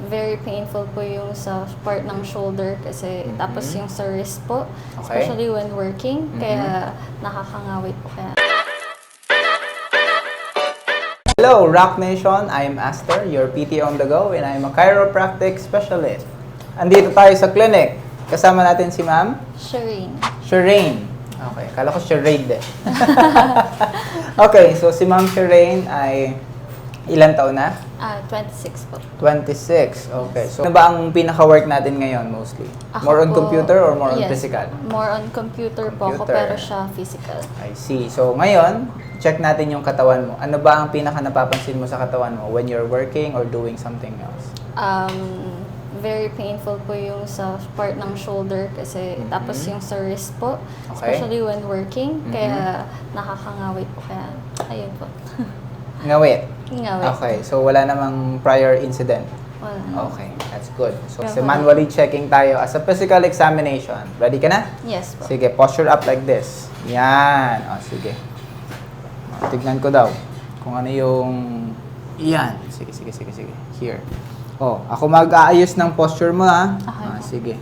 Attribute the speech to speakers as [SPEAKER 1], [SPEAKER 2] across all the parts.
[SPEAKER 1] Very painful po yung sa part ng shoulder kasi tapos yung sa wrist po,
[SPEAKER 2] Okay.
[SPEAKER 1] especially when working, kaya nakakangawit po kaya.
[SPEAKER 2] Hello, Rock Nation! I am Aster, your PT on the go, and I am a chiropractic specialist. Andito tayo sa clinic. Kasama natin si Ma'am
[SPEAKER 1] Shireen.
[SPEAKER 2] Shireen. Okay, kala ko Shireen din. Okay, so si Ma'am Shireen ay ilan taon na?
[SPEAKER 1] 26 po.
[SPEAKER 2] 26. Okay. So, ano ba ang pinaka-work natin ngayon mostly?
[SPEAKER 1] Ako
[SPEAKER 2] More on
[SPEAKER 1] po,
[SPEAKER 2] computer or more on
[SPEAKER 1] yes,
[SPEAKER 2] physical?
[SPEAKER 1] More on computer po ako,
[SPEAKER 2] Computer.
[SPEAKER 1] pero siya physical.
[SPEAKER 2] I see. So, ngayon, check natin yung katawan mo. Ano ba ang pinaka-napapansin mo sa katawan mo when you're working or doing something else?
[SPEAKER 1] Very painful po yung sa part ng shoulder kasi tapos yung sa wrist po,
[SPEAKER 2] Okay.
[SPEAKER 1] especially when working, kaya nakakangawit po kaya. Ayun po.
[SPEAKER 2] Ngawit.
[SPEAKER 1] Ngawit.
[SPEAKER 2] Okay. So, wala namang prior incident.
[SPEAKER 1] Wala.
[SPEAKER 2] Okay. That's good. So,
[SPEAKER 1] Okay.
[SPEAKER 2] manually checking tayo as a physical examination. Ready ka na?
[SPEAKER 1] Yes po.
[SPEAKER 2] Sige, posture up like this. Yan. O, sige. O, tignan ko daw kung ano yung... Yan. Sige. Here. O, ako mag-aayos ng posture mo, ha?
[SPEAKER 1] Okay
[SPEAKER 2] Ah,
[SPEAKER 1] po.
[SPEAKER 2] sige.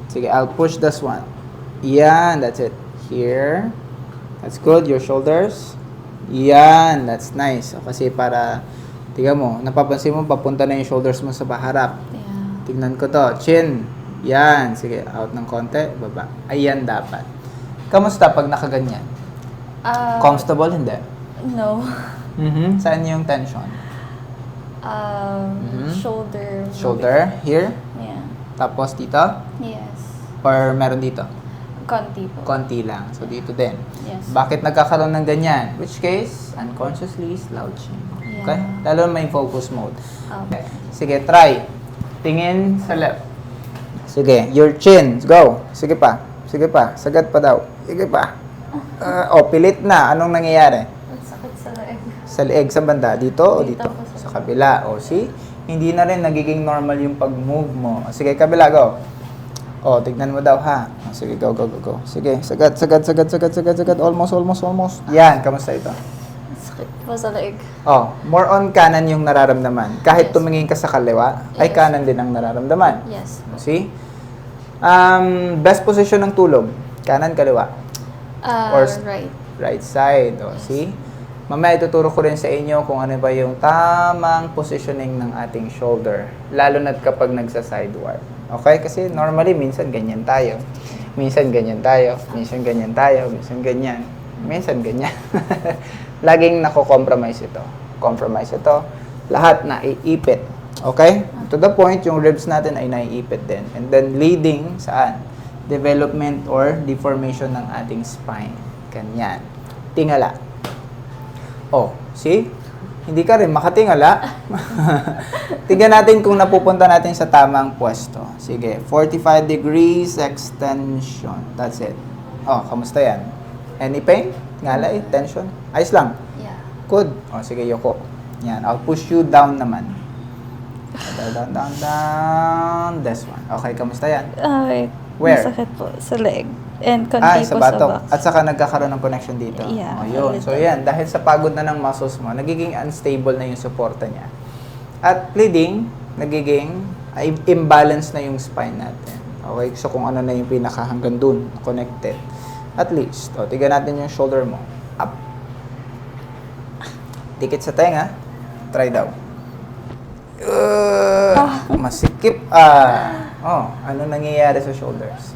[SPEAKER 2] Sige, I'll push this one. Yan. That's it. Here. That's good. Your shoulders. Yan. That's nice. O, kasi para... Tiga mo, napapansin mo, papunta na yung shoulders mo sa paharap.
[SPEAKER 1] Yeah.
[SPEAKER 2] Tignan ko to. Chin. Yan. Sige, out ng konti. Baba. Ayan dapat. Kamusta pag nakaganyan? Comfortable? Hindi.
[SPEAKER 1] No.
[SPEAKER 2] Saan yung tension?
[SPEAKER 1] Shoulder.
[SPEAKER 2] Shoulder? Here?
[SPEAKER 1] Yeah.
[SPEAKER 2] Tapos dito?
[SPEAKER 1] Yes.
[SPEAKER 2] Or meron dito?
[SPEAKER 1] Konti po.
[SPEAKER 2] Konti lang. So dito din.
[SPEAKER 1] Yes.
[SPEAKER 2] Bakit nagkakaroon ng ganyan? Which case, unconsciously slouching. Okay?
[SPEAKER 1] Yeah.
[SPEAKER 2] Lalo na may focus mode.
[SPEAKER 1] Okay.
[SPEAKER 2] Sige, try. Tingin sa left. Sige, your chin. Go. Sige pa. Sige pa. Sagad pa daw. Sige pa. Pilit na. Anong nangyayari?
[SPEAKER 1] Ang sakit sa leeg.
[SPEAKER 2] Sa leeg, sa banda? Dito o
[SPEAKER 1] Dito
[SPEAKER 2] dito?
[SPEAKER 1] po sa-
[SPEAKER 2] Sa kabila. O, see? Hindi na rin nagiging normal yung pag-move mo. Sige, kabila. Go. Tignan mo daw, ha? Sige, go. Sige, sagad. Almost. Yan, kamusta ito?
[SPEAKER 1] Ang sakit po sa leeg.
[SPEAKER 2] More on kanan yung nararamdaman. Kahit
[SPEAKER 1] Yes.
[SPEAKER 2] tumingin ka sa kaliwa, ay
[SPEAKER 1] Yes.
[SPEAKER 2] kanan din ang nararamdaman.
[SPEAKER 1] Yes.
[SPEAKER 2] See? Best position ng tulog. Kanan, kaliwa. Or
[SPEAKER 1] Right.
[SPEAKER 2] Right side. See? Mamaya ituturo ko rin sa inyo kung ano ba yung tamang positioning ng ating shoulder. Lalo na kapag nagsa-sideward. Okay? Kasi normally, minsan ganyan tayo. Minsan ganyan tayo. Minsan ganyan tayo. Minsan ganyan. Minsan ganyan. Laging nako-compromise ito. Compromise ito. Lahat na iipit. Okay? To the point, yung ribs natin ay naiipit din. And then leading saan? Development or deformation ng ating spine. Ganyan. Tingala. See? Hindi ka rin makatingala. Tingnan natin kung napupunta natin sa tamang pwesto. Sige, 45 degrees extension. That's it. Kamusta yan? Any pain? Ngala tension? Ayos lang.
[SPEAKER 1] Yeah.
[SPEAKER 2] Good. Sige, yoko. Yan, I'll push you down naman. Down. This one. Okay, kamusta yan?
[SPEAKER 3] Wait.
[SPEAKER 2] Where?
[SPEAKER 3] Masakit po sa leg. And konti
[SPEAKER 2] Sa
[SPEAKER 3] po sa
[SPEAKER 2] batok.
[SPEAKER 3] back.
[SPEAKER 2] At saka nagkakaroon ng connection dito.
[SPEAKER 3] Yeah,
[SPEAKER 2] Yun. So, yan. Dahil sa pagod na ng muscles mo, nagiging unstable na yung suporta niya. At bleeding, nagiging imbalance na yung spine natin. Okay? So, kung ano na yung pinaka hanggang dun, connected. At least. Tignan natin yung shoulder mo. Up. Dikit sa tenga. Try daw. Masikip. Ano nangyayari sa shoulders?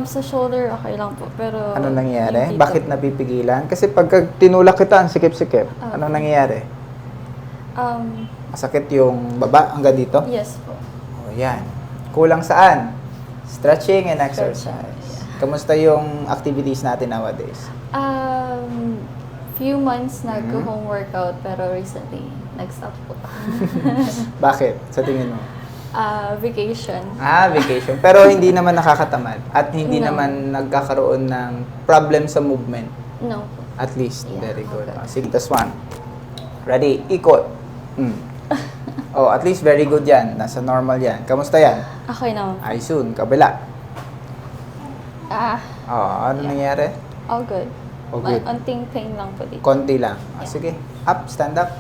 [SPEAKER 1] Sa shoulder, okay lang po. Pero...
[SPEAKER 2] Ano nangyayari?
[SPEAKER 1] yung dito-
[SPEAKER 2] Bakit napipigilan? Kasi pagka tinulak kita, ang sikip-sikip. Ano nangyayari? Masakit yung baba hanggang dito?
[SPEAKER 1] Yes po.
[SPEAKER 2] Yan. Kulang saan? Stretching and exercise. Kamusta yung activities natin nowadays?
[SPEAKER 1] Few months nag-home workout, pero recently, nag-stop po.
[SPEAKER 2] Bakit? Sa tingin mo?
[SPEAKER 1] Vacation.
[SPEAKER 2] Vacation. Pero hindi naman nakakatamad. At hindi
[SPEAKER 1] No.
[SPEAKER 2] naman nagkakaroon ng problem sa movement.
[SPEAKER 1] No po.
[SPEAKER 2] At least.
[SPEAKER 1] Yeah,
[SPEAKER 2] Very good.
[SPEAKER 1] okay.
[SPEAKER 2] Sige, this one. Ready? Ikot. At least very good yan. Nasa normal yan. Kamusta yan?
[SPEAKER 1] Okay naman.
[SPEAKER 2] Ay, soon. Kabila. Ano
[SPEAKER 1] Yeah.
[SPEAKER 2] nangyari?
[SPEAKER 1] All good.
[SPEAKER 2] All good.
[SPEAKER 1] Unting pain lang po dito.
[SPEAKER 2] Konti lang.
[SPEAKER 1] Yeah.
[SPEAKER 2] Sige. Up. Stand up.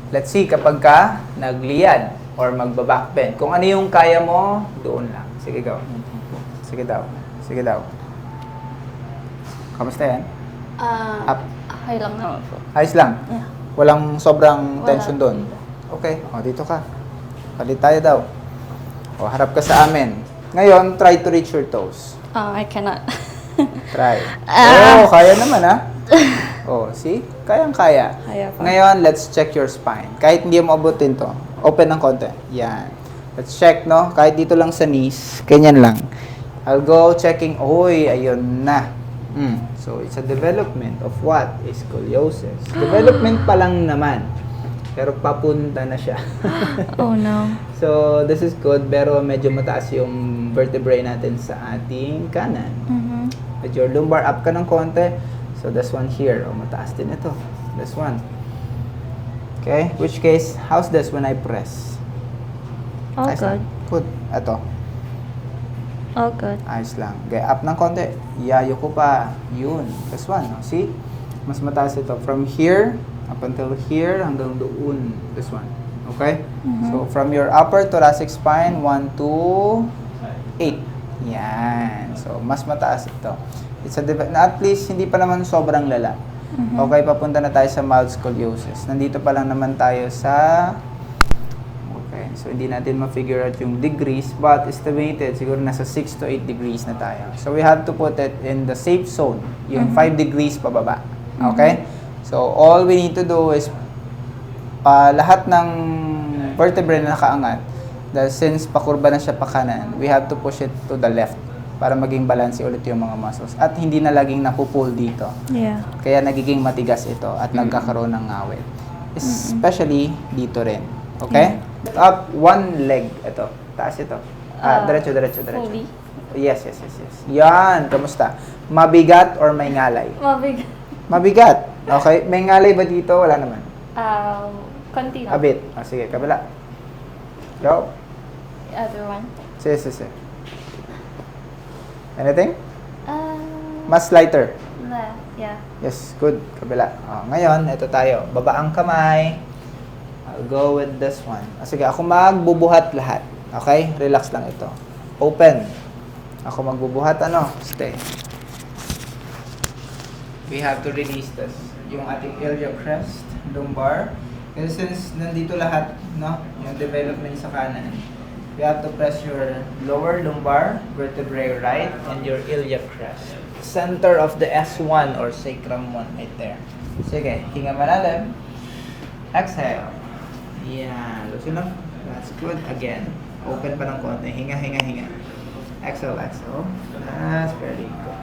[SPEAKER 2] Let's see kapag ka nagliyad. or magba-back bend. Kung ano yung kaya mo, doon lang. Sige, go. Sige daw. Sige daw. Kamusta yan? Up.
[SPEAKER 1] Okay lang naman po.
[SPEAKER 2] Ayos lang.
[SPEAKER 1] Yeah.
[SPEAKER 2] Walang sobrang
[SPEAKER 1] Wala.
[SPEAKER 2] tension doon. Okay. O, dito ka. Palit tayo daw. O, harap ka sa amin. Ngayon, try to reach your toes.
[SPEAKER 1] I cannot.
[SPEAKER 2] Try. Oh, kaya naman ah. Oh, see? Kayang-kaya.
[SPEAKER 3] Kaya pa.
[SPEAKER 2] Ngayon, let's check your spine. Kahit hindi mo abutin to, open ng konti. Yan. Let's check, no? Kahit dito lang sa knees, ganyan lang. I'll go checking. Oy, ayun na. So, it's a development of what? Is scoliosis. Development pa lang naman. Pero papunta na siya.
[SPEAKER 3] Oh no.
[SPEAKER 2] So, this is good. Pero medyo mataas yung vertebrae natin sa ating kanan.
[SPEAKER 3] Mm-hmm.
[SPEAKER 2] With your lumbar up ka ng konti. So, this one here. Oh, mataas din ito. This one. Okay? Which case, how's this when I press?
[SPEAKER 3] All
[SPEAKER 2] Ayos
[SPEAKER 3] good.
[SPEAKER 2] lang. Good. Ito.
[SPEAKER 3] All good.
[SPEAKER 2] Ayos lang. Okay, up ng konti. Yayo ko pa. Yun. This one. Oh, see? Mas mataas ito. From here, up until here, hanggang doon. This one. Okay? So, from your upper thoracic spine, 1 to 8. Yan. So, mas mataas ito. It's a at least, hindi pa naman sobrang lala. Okay, papunta na tayo sa mild scoliosis. Nandito pa lang naman tayo sa... Okay, so hindi natin ma-figure out yung degrees, but estimated, siguro nasa 6 to 8 degrees na tayo. So, we have to put it in the safe zone, yung 5 degrees pababa. Okay? So, all we need to do is lahat ng vertebrae na nakaangat, dahil since pakurba na siya pa kanan, we have to push it to the left para maging balance ulit yung mga muscles. At hindi na laging napupull dito.
[SPEAKER 3] Yeah.
[SPEAKER 2] Kaya nagiging matigas ito at nagkakaroon ng ngawit. Especially dito rin. Okay? Up, one leg. Ito. Taas ito. Diretso.
[SPEAKER 1] Fully.
[SPEAKER 2] Yes. Yan. Kamusta? Mabigat or may ngalay?
[SPEAKER 1] Mabig.
[SPEAKER 2] Mabigat. Okay. May ngalay ba dito? Wala naman.
[SPEAKER 1] Konti
[SPEAKER 2] A
[SPEAKER 1] lang.
[SPEAKER 2] bit. Sige, kabila. Go.
[SPEAKER 1] Other one.
[SPEAKER 2] Sige. Anything?
[SPEAKER 1] Uh,
[SPEAKER 2] Mas lighter.
[SPEAKER 1] yeah.
[SPEAKER 2] Yes, good. Kabila. Ngayon, ito tayo. Baba ang kamay. I'll go with this one. Sige, ako magbubuhat lahat. Okay? Relax lang ito. Open. Ako magbubuhat. Stay. We have to release this. Yung ating iliac crest, lumbar. Kasi since nandito lahat, no? Yung development sa kanan. You have to press your lower lumbar vertebrae right and your iliac crest. Center of the S1 or sacrum 1 right there. Sige, hinga malalim. Exhale. Yan. Loosen up. That's good. Again. Open pa ng konti. Hinga. Exhale. That's very good.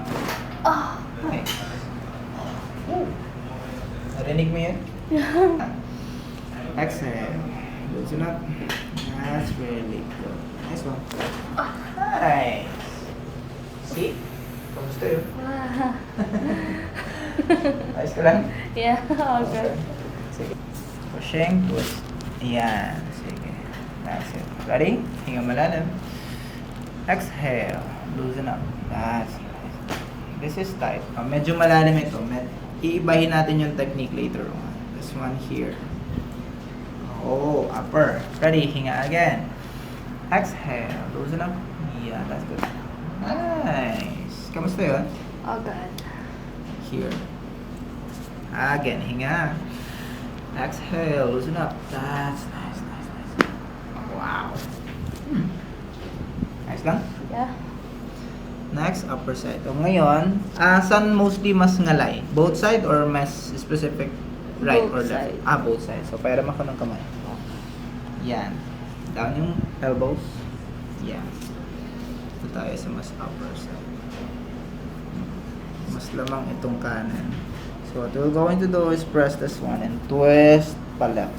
[SPEAKER 2] Nice. Narinig mo yun? Exhale. Loosen up. That's really good. Nice one. Nice. See? Kamusta yun? Ayos ka lang?
[SPEAKER 1] Yeah, okay.
[SPEAKER 2] Sige. Pushing, twist. Yan. Sige. That's it. Ready? Hinga malalim. Exhale. Loosen up. That's nice. This is tight. Medyo malalim ito. Iibahin natin yung technique later on. This one here. Oh, upper. Ready? Hinga again. Exhale. Loosen up. Yeah, that's good. Nice. Kamusta yun?
[SPEAKER 1] Oh, good.
[SPEAKER 2] Here. Again, hinga. Exhale. Loosen up. That's nice. Wow. Nice lang?
[SPEAKER 1] Yeah.
[SPEAKER 2] Next, upper side. So, ngayon, saan mostly mas ngalay? Both side or mas specific right or
[SPEAKER 1] Both
[SPEAKER 2] left?
[SPEAKER 1] side.
[SPEAKER 2] Both sides. So, pairam ako ng kamay. Yan. Down yung elbows. Yan. Ito tayo sa mas upper side. Mas lamang itong kanan. So, what we're going to do is press this one and twist pa left.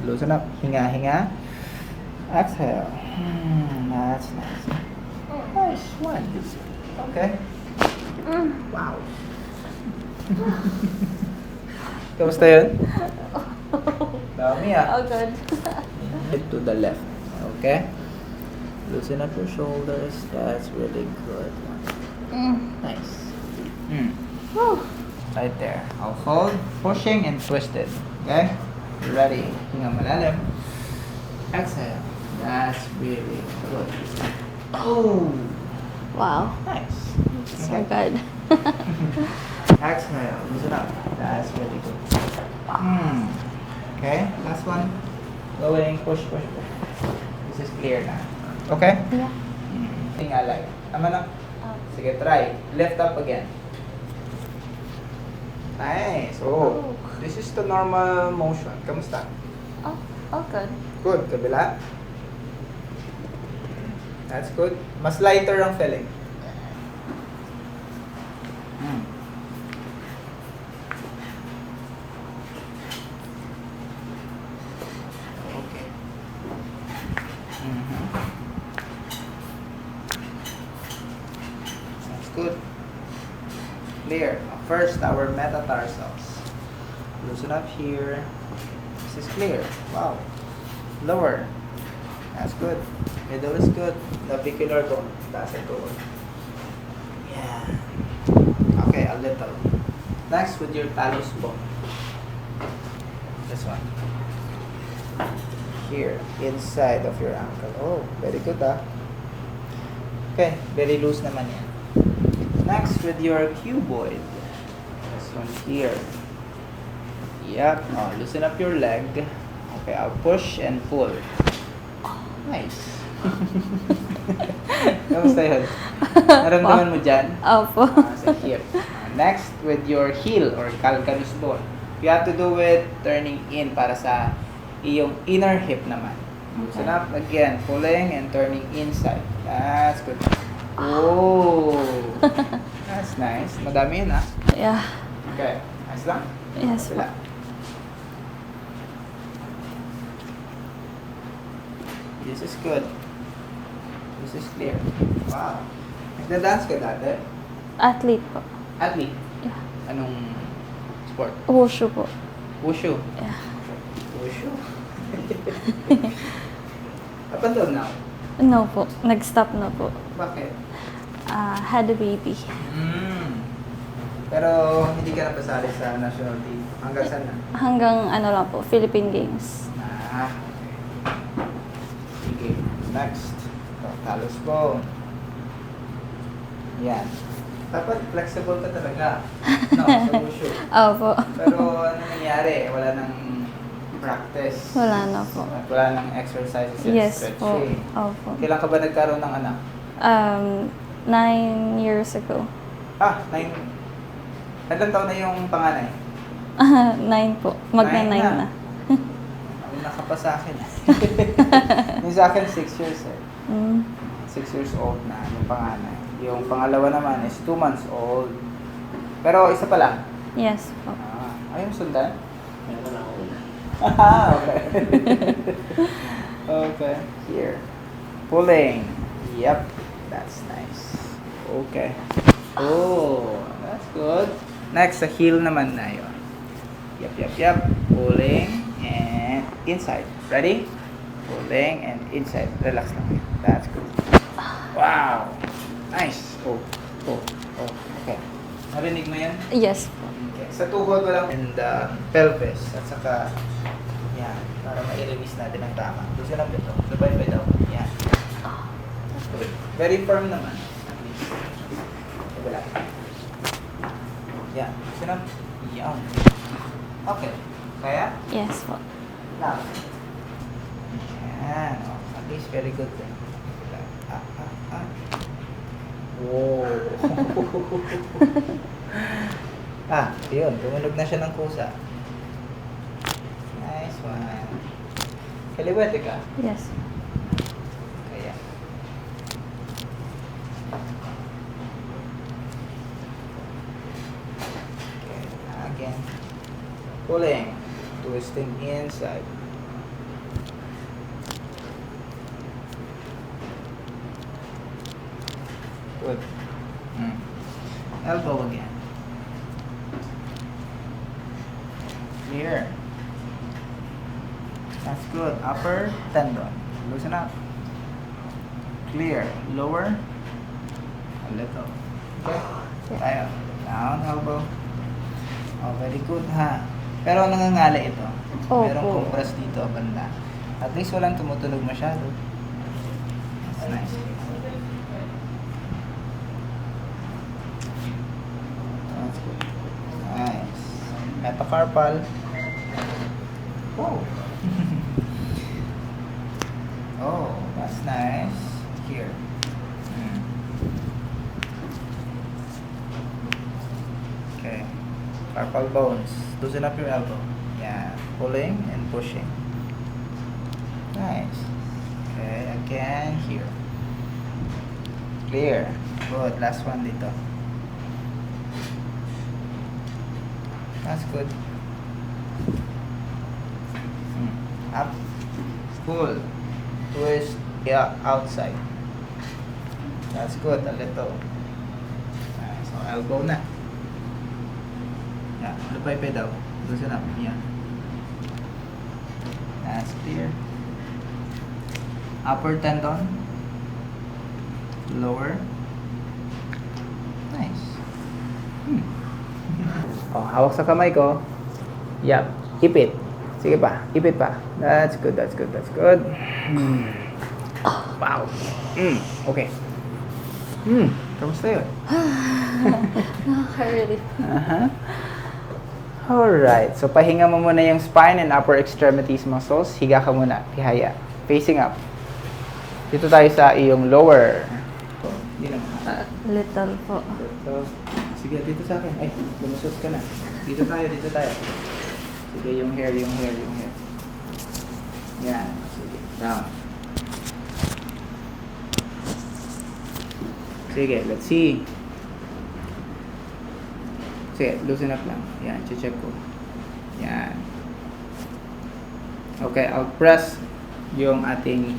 [SPEAKER 2] Loosen up. Hinga. Exhale. That's nice. Nice one. Okay. Wow. Kamusta yun? Dami
[SPEAKER 1] Oh, good.
[SPEAKER 2] Hit to the left. Okay? Loosen up your shoulders. That's really good. Nice. Right there. I'll hold, pushing, and twist it. Okay? You ready? Hinga malalim. Exhale. That's really good. Oh,
[SPEAKER 1] Wow.
[SPEAKER 2] nice.
[SPEAKER 1] So good.
[SPEAKER 2] Exhale, loosen up. That's really good. Okay, last one. Going, push, push, push. This is clear na. Okay?
[SPEAKER 1] Yeah.
[SPEAKER 2] Tingalay. Tama na? Sige, try. Lift up again. Nice. Oh, this is the normal motion. Kamusta?
[SPEAKER 1] Oh, good.
[SPEAKER 2] Good. Kabila. That's good. Mas lighter ang feeling. Okay. That's good. Clear. First, our metatarsals. Loosen up here. This is clear. Wow. Lower. That's good. Middle is good. Navicular bone. That's a good. Yeah. Okay, a little. Next, with your talus bone. This one. Here, inside of your ankle. Oh, very good Okay, very loose naman yan. Next, with your cuboid. This one here. Yep. Oh, loosen up your leg. Okay, I'll push and pull. Nice. Kamusta yun? Naramdaman mo dyan?
[SPEAKER 1] Opo.
[SPEAKER 2] Sa hip. Next, with your heel or calcaneus bone. You have to do it turning in para sa iyong inner hip naman. Loosen up again, pulling and turning inside. That's good. Oh, that's nice. Madami yun
[SPEAKER 1] Yeah.
[SPEAKER 2] Okay, nice lang.
[SPEAKER 1] Yes po.
[SPEAKER 2] Sila. This is good. This is clear. Wow. Nagda-dance ka dati?
[SPEAKER 1] Athlete po.
[SPEAKER 2] Athlete?
[SPEAKER 1] Yeah.
[SPEAKER 2] Anong sport?
[SPEAKER 1] Wushu po.
[SPEAKER 2] Wushu?
[SPEAKER 1] Yeah.
[SPEAKER 2] Wushu? Up until now?
[SPEAKER 1] No po. Nag-stop na po.
[SPEAKER 2] Bakit?
[SPEAKER 1] Had a baby.
[SPEAKER 2] Pero hindi ka napasali sa national team. Hanggang saan na?
[SPEAKER 1] Hanggang ano lang po, Philippine Games.
[SPEAKER 2] Okay. Sige. Next. Talus bone. Yan. Dapat flexible ka talaga. No, sa wushu.
[SPEAKER 1] Opo.
[SPEAKER 2] Pero ano nangyari? Wala nang practice.
[SPEAKER 1] Wala na po.
[SPEAKER 2] At wala nang exercises and
[SPEAKER 1] Yes po.
[SPEAKER 2] stretching.
[SPEAKER 1] Opo.
[SPEAKER 2] Kailan ka ba nagkaroon ng anak?
[SPEAKER 1] 9 years ago.
[SPEAKER 2] 9. Ilang taon na yung panganay?
[SPEAKER 1] 9 po. Magna 9
[SPEAKER 2] 9 na.
[SPEAKER 1] na.
[SPEAKER 2] Ang naka pa sa akin. Yung sa akin 6 years 6 years old na yung panganay. Yung pangalawa naman is 2 months old. Pero isa pa lang.
[SPEAKER 1] Yes po.
[SPEAKER 2] Ayun sundan?
[SPEAKER 4] Meron ako una.
[SPEAKER 2] Okay. Okay. Here. Pulling. Yep. That's nice. Okay. Oh, that's good. Next, sa heel naman na yun. Yep. Pulling and inside. Ready? Pulling and inside. Relax lang. That's good. Wow. Nice. Oh. Okay. Narinig mo yan?
[SPEAKER 1] Yes po.
[SPEAKER 2] Okay. Sa tuhod ko lang and pelvis at saka yan para ma-release natin ang tama. Gusto lang dito. Sabay daw. Yan. Good. Very firm naman. At least. Wala. Yan. Gusto lang. Yan. Okay. Kaya?
[SPEAKER 1] Yes po.
[SPEAKER 2] Now. Yan. Oh, at least very good din. Wow. Yun. Tumunog na siya ng kusa. Nice one. Kaliwete ka.
[SPEAKER 1] Yes.
[SPEAKER 2] Kaya. Okay. Again. Pulling. Twisting inside. Good. Elbow again. Clear. That's good. Upper tendon. Loosen up. Clear. Lower. A little. Okay. Tayo. Down, elbow. Oh, very good ha. Pero nangangali ito.
[SPEAKER 1] Opo.
[SPEAKER 2] Merong compress dito banda. At least walang tumutunog masyado. Nice. That's good. Nice. Metacarpal. Oh. Oh, that's nice. Here. Okay. Carpal bones. Loosen up your elbow. Yeah. Pulling and pushing. Nice. Okay, again here. Clear. Good. Last one dito. That's good. Up. Pull. Twist. Yeah, outside. That's good. A little. Nice. So, elbow na. Yeah. Lupay daw. Loosen up. Yeah. That's clear. Upper tendon. Lower. Nice. Oh, hawak sa kamay ko. Yup. Ipit. Sige pa. Ipit pa. That's good. That's good. That's good. Wow. Okay. Kamusta yun?
[SPEAKER 1] Nakaka-relief.
[SPEAKER 2] Alright. So, pahinga mo muna yung spine and upper extremities muscles. Higa ka muna. Tihaya. Facing up. Dito tayo sa iyong lower. Hindi naman.
[SPEAKER 3] Little po.
[SPEAKER 2] So, sige, dito sa akin. Ay, lumusot ka na. Dito tayo. Sige, yung hair. Yan. Sige, down. Sige, let's see. Sige, loosen up lang. Yan, check ko. Yan. Okay, I'll press yung ating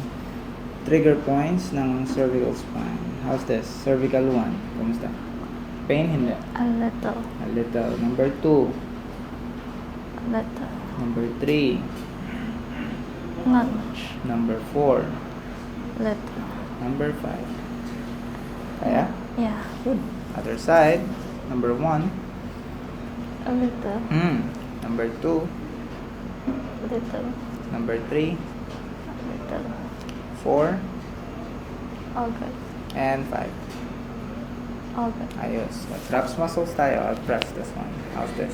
[SPEAKER 2] trigger points ng cervical spine. How's this? Cervical 1. Kumusta? Pain? Hindi.
[SPEAKER 3] A little.
[SPEAKER 2] A little. Number 2.
[SPEAKER 3] A little.
[SPEAKER 2] Number 3.
[SPEAKER 3] Not much.
[SPEAKER 2] Number 4.
[SPEAKER 3] Little.
[SPEAKER 2] Number 5. Kaya?
[SPEAKER 3] Yeah.
[SPEAKER 2] Good. Other side. Number 1.
[SPEAKER 3] A little.
[SPEAKER 2] Number 2.
[SPEAKER 3] Little.
[SPEAKER 2] Number 3.
[SPEAKER 3] A little.
[SPEAKER 2] 4.
[SPEAKER 3] All good.
[SPEAKER 2] And 5.
[SPEAKER 3] All good.
[SPEAKER 2] Ayos. Traps muscles tayo. I'll press this one. How's this?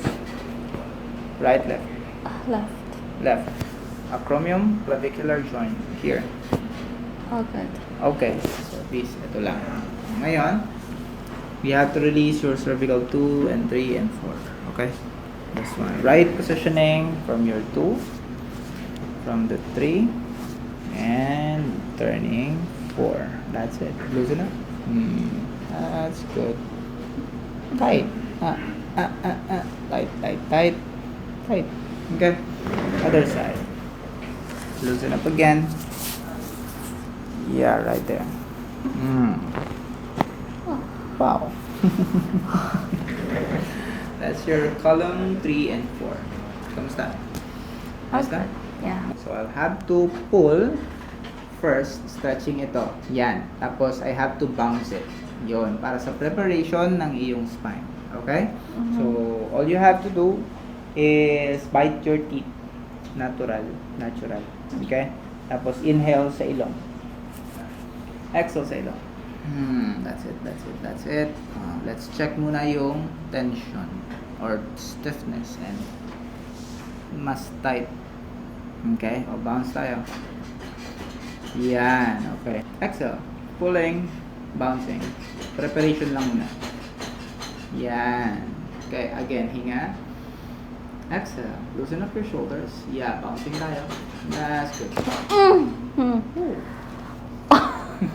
[SPEAKER 2] Right, left.
[SPEAKER 3] Left.
[SPEAKER 2] Left. Acromion clavicular joint. Here.
[SPEAKER 3] All good.
[SPEAKER 2] Okay. So this, ito lang. Ngayon, we have to release your cervical 2 and 3 and 4. Okay? This one. Right positioning from your 2, from the 3, and turning 4. That's it. Loosen up. That's good. Tight. Tight. Okay. Other side. Loosen up again. Yeah, right there. Wow. That's your column 3 and 4. Kamusta? Kamusta?
[SPEAKER 3] Yeah.
[SPEAKER 2] So I'll have to pull first, stretching ito. Yan. Tapos I have to bounce it. Yon, para sa preparation ng iyong spine. Okay? So all you have to do is bite your teeth. Natural. Okay? Tapos inhale sa ilong. Exhale sa ilong. That's it. Let's check muna yung tension or stiffness and mas tight. Okay? O, bounce tayo. Yan. Okay. Exhale. Pulling. Bouncing. Preparation lang muna. Yan. Okay. Again, hinga. Exhale. Loosen up your shoulders. Yeah. Bouncing tayo. That's good.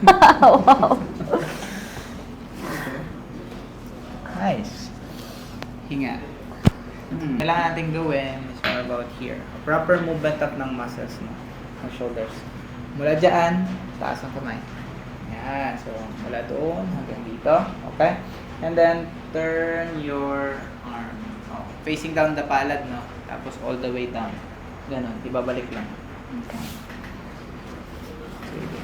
[SPEAKER 3] Wow.
[SPEAKER 2] Nice. Hinga. Kailangan natin gawin is more about here. A proper movement up ng muscles mo. Ng shoulders. Mula dyan, taas ang kamay. Yan. So, mula doon hanggang dito. Okay? And then, turn your arm. Oh, facing down the palad, no? Tapos all the way down. Ganon. Ibabalik lang.
[SPEAKER 3] Okay.
[SPEAKER 2] Sige.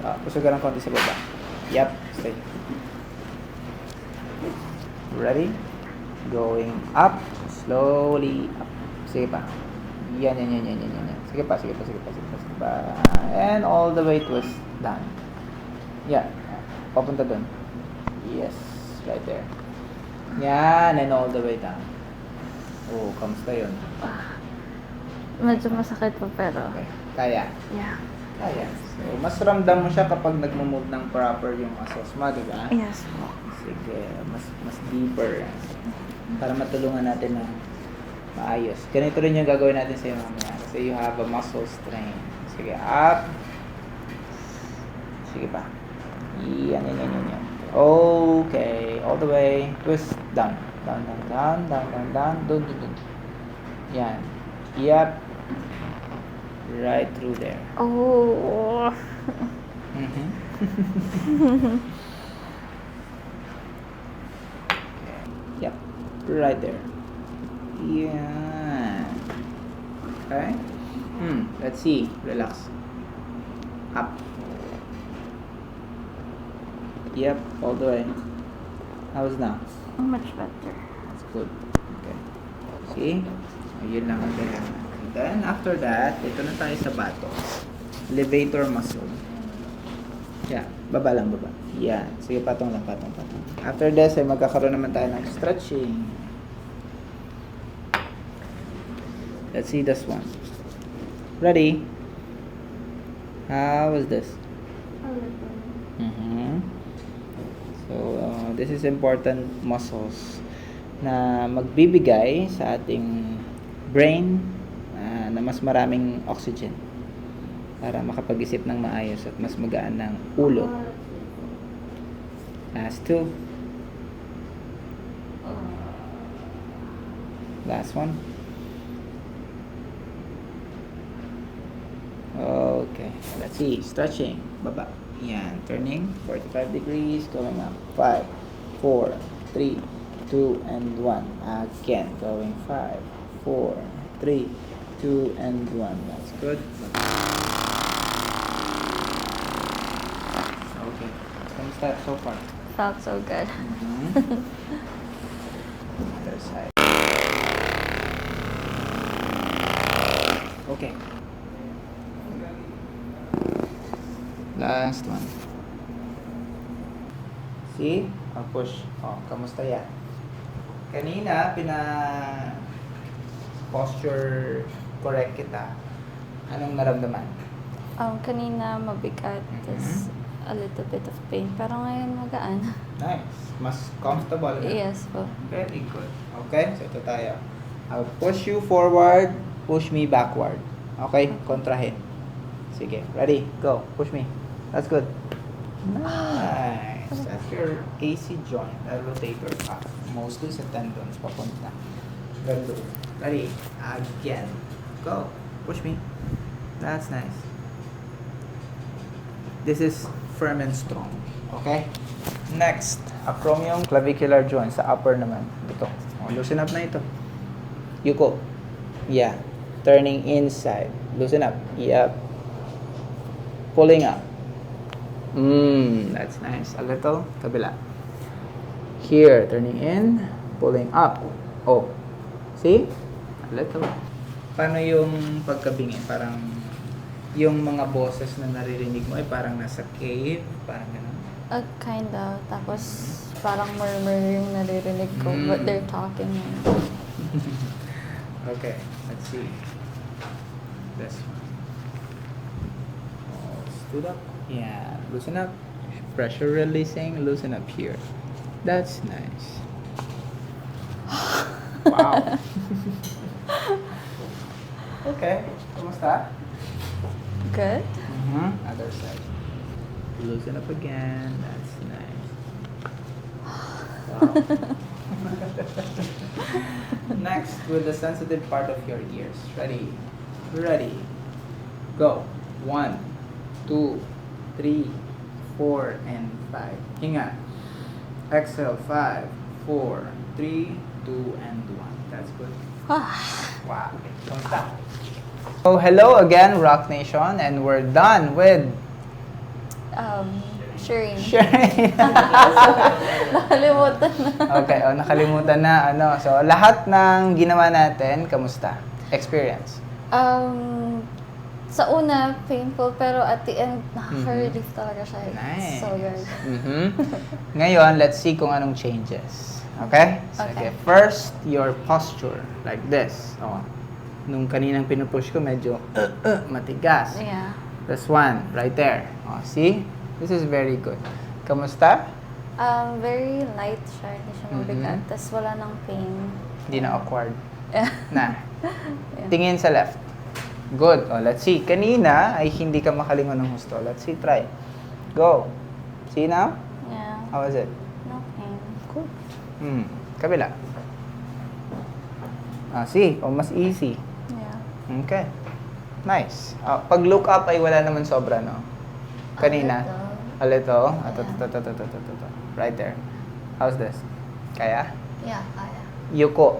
[SPEAKER 2] So, pusugan ng konti sa baba. Yep. Stay. Ready? Going up. Slowly up. Sige pa. Yan. Sige pa, sige pa, sige pa, sige pa, sige pa. And all the way twist down. Yeah. Papunta dun. Yes. Right there. Yan. And all the way down. Oh, kamusta yun?
[SPEAKER 3] Medyo masakit po pero.
[SPEAKER 2] Okay. Kaya.
[SPEAKER 3] Yeah.
[SPEAKER 2] Kaya. So, mas ramdam mo siya kapag nagmo-move ng proper yung muscles mo, di ba?
[SPEAKER 3] Yes po.
[SPEAKER 2] Sige. Mas deeper. Para matulungan natin na maayos. Ganito rin yung gagawin natin sa iyo mamaya. Kasi you have a muscle strain. Sige, up. Sige pa. Yan. Okay. All the way. Twist. Down. Down. Doon. Yan. Yep. Right through there.
[SPEAKER 3] Oh.
[SPEAKER 2] Mm-hmm. Okay. Yep. Right there. Yeah. Okay. Let's see. Relax. Up. Yep. All the way. How's now?
[SPEAKER 3] Much better.
[SPEAKER 2] That's good. Okay. See? Ayun lang ang kailangan. And then, after that, ito na tayo sa bato. Levator muscle. Yeah. Baba lang, baba. Yan. Sige, patong lang. After this, ay magkakaroon naman tayo ng stretching. Let's see this one. Ready? How is this? So, this is important muscles na magbibigay sa ating brain na mas maraming oxygen para makapag-isip ng maayos at mas magaan ng ulo. Last two. Last one. Okay. Let's see. Stretching. Baba. Yan. Turning. 45 degrees. Going up. 5, 4, 3, 2, and 1. Again. Going 5, 4, 3, 2, and 1. That's good. Okay. Kamusta so far?
[SPEAKER 3] Felt so good.
[SPEAKER 2] Other side. Okay. Last one. See? I'll push. Oh, kamusta yan? Kanina, posture correct kita. Anong naramdaman?
[SPEAKER 1] Kanina mabigat, tas a little bit of pain. Pero ngayon magaan.
[SPEAKER 2] Nice. Mas comfortable na?
[SPEAKER 1] Yes po.
[SPEAKER 2] Very good. Okay? So, ito tayo. I'll push you forward, push me backward. Okay? Kontrahin. Sige. Ready? Go. Push me. That's good. Nice. That's your AC joint, rotator cuff. Mostly sa tendons, papunta. Ganun. Ready? Again. Go. Push me. That's nice. This is firm and strong. Okay? Next, acromion clavicular joint sa upper naman. Ito. Oh, loosen up na ito. Yuko. Yeah. Turning inside. Loosen up. Yep. Pulling up. That's nice. A little. Kabila. Here. Turning in. Pulling up. Oh. See? A little. Paano yung pagkabingi? Parang yung mga boses na naririnig mo ay parang nasa cave. Parang gano'n.
[SPEAKER 1] Kind of. Tapos parang murmur yung naririnig ko. But they're talking.
[SPEAKER 2] Okay. Let's see. This one. Oh, stood up. Yeah. Loosen up. Pressure releasing. Loosen up here. That's nice. Wow. Okay. Kumusta?
[SPEAKER 1] Good.
[SPEAKER 2] Other side. Loosen up again. That's nice. Wow. Next, with the sensitive part of your ears. Ready? Ready. Go. 1, 2, 3, 4, and 5. Hinga. Exhale. 5, 4, 3, 2, and 1. That's good. Wow. Kamusta? So, hello again, Rock Nation, and we're done with
[SPEAKER 1] Sharing.
[SPEAKER 2] sharing.
[SPEAKER 1] Nakalimutan na.
[SPEAKER 2] Okay, nakalimutan na. So, lahat ng ginawa natin, kamusta? Experience?
[SPEAKER 1] Sa una, painful, pero at the end, nakaka-relief talaga siya.
[SPEAKER 2] Nice.
[SPEAKER 1] It's so good.
[SPEAKER 2] Ngayon, let's see kung anong changes. Okay? Sige.
[SPEAKER 1] Okay.
[SPEAKER 2] First, your posture. Like this. Oh. Nung kaninang pinupush ko, medyo matigas.
[SPEAKER 1] Yeah.
[SPEAKER 2] This one, right there. Oh, see? This is very good. Kamusta?
[SPEAKER 1] Very light siya, hindi siya mabigat. Tapos wala nang pain.
[SPEAKER 2] Hindi na awkward.
[SPEAKER 1] Yeah.
[SPEAKER 2] Na. Tingin sa left. Good. Oh, let's see. Kanina ay hindi ka makalingon ng husto. Let's see. Try. Go. See now?
[SPEAKER 1] Yeah.
[SPEAKER 2] How was it?
[SPEAKER 1] No pain.
[SPEAKER 2] Good. Kabila. See? Oh, mas easy.
[SPEAKER 1] Yeah.
[SPEAKER 2] Okay. Nice. Pag look up ay wala naman sobra, no? Kanina. A little. Ito. Right there. How's this? Kaya?
[SPEAKER 1] Yeah, kaya.
[SPEAKER 2] Yuko.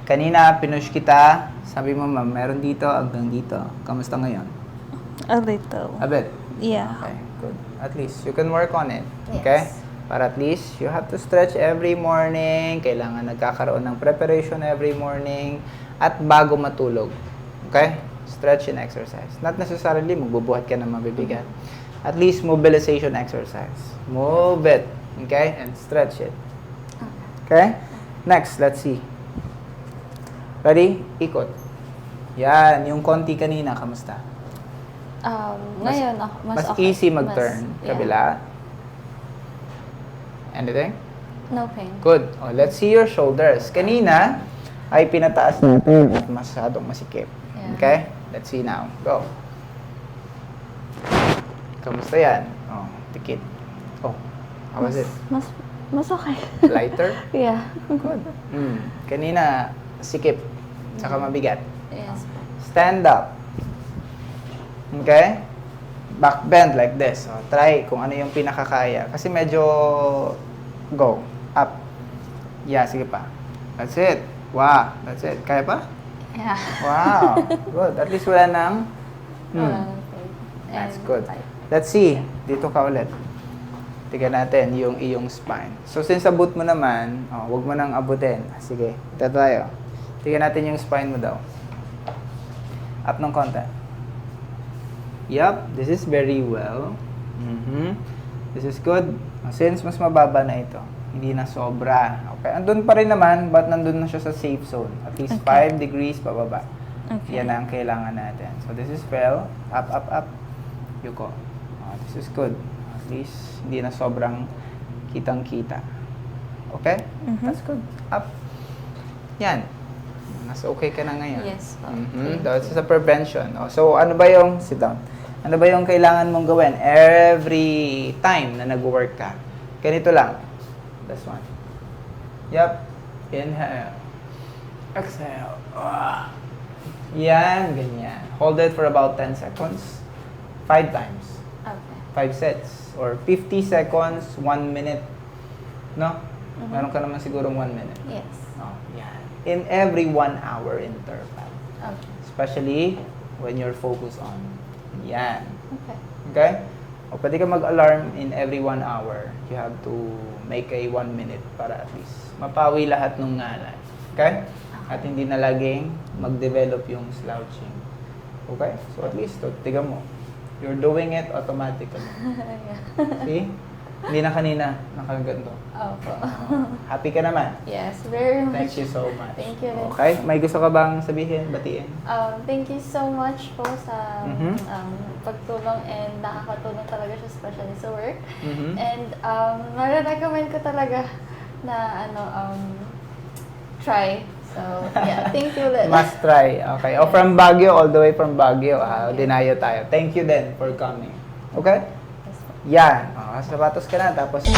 [SPEAKER 2] Kanina, pinush kita. Sabi mo, ma'am, meron dito hanggang dito. Kamusta ngayon?
[SPEAKER 3] A little.
[SPEAKER 2] A bit.
[SPEAKER 3] Yeah.
[SPEAKER 2] Okay, good. At least, you can work on it.
[SPEAKER 1] Yes.
[SPEAKER 2] Okay? Para at least, you have to stretch every morning. Kailangan nagkakaroon ng preparation every morning. At bago matulog. Okay? Stretch and exercise. Not necessarily magbubuhat ka ng mabibigat. At least, mobilization exercise. Move it. Okay? And stretch it. Okay? Next, let's see. Ready? Ikot. Yan, yung konti kanina, kamusta?
[SPEAKER 1] Ngayon, mas okay.
[SPEAKER 2] easy mag-turn.
[SPEAKER 1] Mas-
[SPEAKER 2] Kabila. Anything?
[SPEAKER 1] No pain.
[SPEAKER 2] Good. Oh, let's see your shoulders. Kanina, ay pinataas natin at masyadong masikip.
[SPEAKER 1] Yeah.
[SPEAKER 2] Okay? Let's see now. Go. Kamusta yan? Oh, tikit. Oh, how was it?
[SPEAKER 3] Mas okay.
[SPEAKER 2] Lighter?
[SPEAKER 3] Yeah.
[SPEAKER 2] Good. Kanina, sikip. Saka mabigat.
[SPEAKER 1] Yes.
[SPEAKER 2] Stand up. Okay? Back bend like this. So, try kung ano yung pinakakaya. Kasi medyo go. Up. Yeah, sige pa. That's it. Wow. That's it. Kaya pa?
[SPEAKER 1] Yeah.
[SPEAKER 2] Wow. Good. At least wala nang...
[SPEAKER 1] Wala nang pain.
[SPEAKER 2] That's
[SPEAKER 1] And
[SPEAKER 2] good.
[SPEAKER 1] light.
[SPEAKER 2] Let's see. Dito ka ulit. Tignan natin yung iyong spine. So, since abot mo naman, wag mo nang abutin. Sige. Ito tayo. Tignan natin yung spine mo daw. Up ng konti. Yup. This is very well. This is good. Since mas mababa na ito, hindi na sobra. Okay. Andun pa rin naman, but nandun na siya sa safe zone. At least 5 degrees pababa.
[SPEAKER 3] Okay.
[SPEAKER 2] Yan ang kailangan natin. So, this is well. Up, up, up. Yuko. This is good. At least, hindi na sobrang kitang-kita. Okay? That's good. Up. Yan. Mas okay ka na ngayon.
[SPEAKER 1] Yes.
[SPEAKER 2] That's a prevention. So, ano ba yung, sit down. Ano ba yung kailangan mong gawin every time na nag-work ka? Ganito lang. This one. Yup. Inhale. Exhale. Yan, ganyan. Hold it for about 10 seconds. 5 times.
[SPEAKER 1] Okay.
[SPEAKER 2] 5 sets. Or 50 seconds, 1 minute. No? Meron ka naman sigurong 1 minute.
[SPEAKER 1] Yes.
[SPEAKER 2] Oh, yan. In every 1 hour interval.
[SPEAKER 1] Okay.
[SPEAKER 2] Especially when you're focused on. Yan.
[SPEAKER 1] Okay.
[SPEAKER 2] Okay? O pwede ka mag-alarm in every 1 hour. You have to make a 1 minute para at least mapawi lahat ng ngalan. Okay? At hindi na laging mag-develop yung slouching. Okay? So at least, tiga mo. You're doing it automatically. See? Hindi na kanina nakaganto.
[SPEAKER 1] Opo.
[SPEAKER 2] Happy ka naman?
[SPEAKER 1] Yes, very much.
[SPEAKER 2] Thank you so much.
[SPEAKER 1] Thank you rin.
[SPEAKER 2] Okay? May gusto ka bang sabihin, batiin?
[SPEAKER 1] Thank you so much po sa
[SPEAKER 2] Mhm.
[SPEAKER 1] pagtulong and nakakatulong talaga siya especially sa work.
[SPEAKER 2] Mhm.
[SPEAKER 1] And nare-recommend ko talaga na try. So, yeah, thank you ulit.
[SPEAKER 2] Must try. Okay. O from Baguio, all the way from Baguio. Dinayo tayo. Thank you then for coming. Okay?
[SPEAKER 1] Yes po.
[SPEAKER 2] Yan. Sapatos ka na. Tapos...